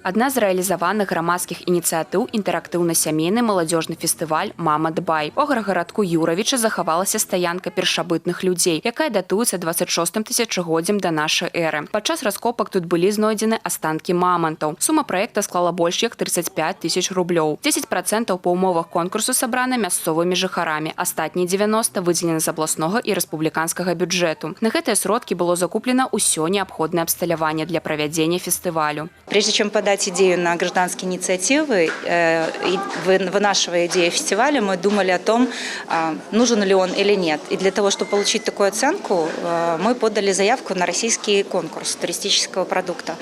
Адна з рэалізаваных грамадскіх ініцыятыў інтэрактыўна-сямейны маладзёжны фестываль «Мама Дбай». У аграгарадку Юравіча захавалася стаянка першабытных людзей, якая датуецца 26-м тысячагоддзям да нашай эры. Падчас раскопак тут былі знойдзены астанкі мамантаў. Сума праекта склала больш як 35 тысяч рублёў. 10% па умовах конкурсу сабраны мясцовымі жыхарамі, астатнія 90% выдзелены з абласнога і рэспубліканскага бюджэту. На гэтыя сродкі было закуплена ўсё неабходнае абсталяванне для правядзення фестывалю. Прежде чем подать идею на гражданские инициативы, вынашивая идею фестиваля, мы думали о том, нужен ли он или нет. И для того, чтобы получить такую оценку, мы подали заявку на российский конкурс туристического продукта.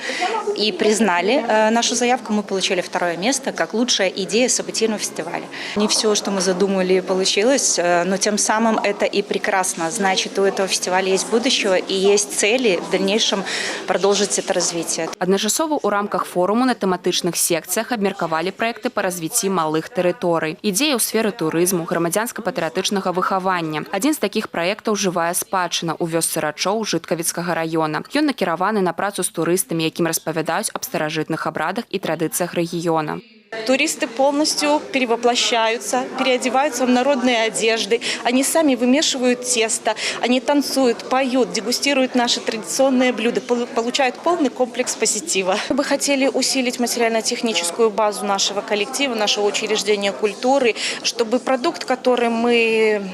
И признали нашу заявку, мы получили 2-е место как лучшая идея событийного фестиваля. Не все, что мы задумали, получилось, но тем самым это и прекрасно. Значит, у этого фестиваля есть будущее и есть цели в дальнейшем продолжить это развитие. Адначасова у рамках форуму на тэматычных секцыях абмеркавалі праекты па развіцці малых тэрыторый. Ідзеі ў сферы турызму, грамадзянска-патрыятычнага выхавання. Адзін з такіх праектаў «Жывая спадчына» у вёсцы Рачоў Жыткавіцкага района. Ён накіраваны на працу з турыстамі, якім распавядаюць аб старажытных абрадах і традыцыях рэгіёна. Туристы полностью перевоплощаются, переодеваются в народные одежды. Они сами вымешивают тесто, они танцуют, поют, дегустируют наши традиционные блюда, получают полный комплекс позитива. Мы бы хотели усилить материально-техническую базу нашего коллектива, нашего учреждения культуры, чтобы продукт, который мы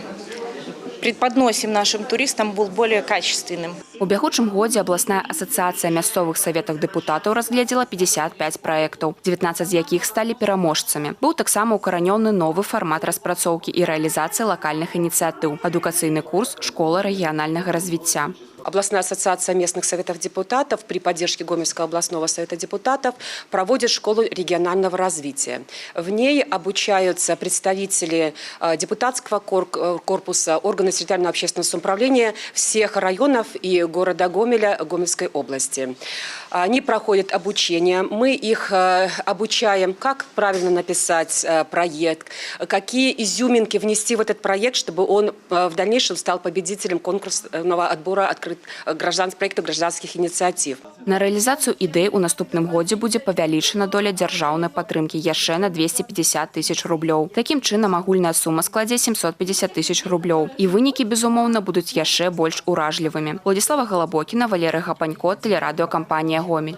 преподносим нашим туристам, был более качественным. У бягучым годзе абласная асацыяцыя мясцовых саветаў дэпутатаў разгледзела 55 праектаў, 19 з якіх сталі пераможцамі. Быў таксама укаранёны новы фармат распрацоўкі і рэалізацыі лакальных инициатив, адукацыйны курс «Школа рэгіянальнага развіцця». Областная ассоциация местных советов депутатов при поддержке Гомельского областного совета депутатов проводит школу регионального развития. В ней обучаются представители депутатского корпуса, органов территориального общественного самоуправления всех районов и города Гомеля Гомельской области. Они проходят обучение, мы их обучаем, как правильно написать проект, какие изюминки внести в этот проект, чтобы он в дальнейшем стал победителем конкурсного отбора проектов гражданских инициатив. На рэалізацыю ідэй у наступным годзе будзе павялічана доля дзяржаўнай падтрымкі яшчэ на 250 тысяч рублёў. Такім чынам агульная сума складзе 750 тысяч рублёў. І вынікі, безумоўна, будуць яшчэ больш уражлівымі. Владислава Голобокина, Валерий Гапанько, телерадиокомпания «Гомель».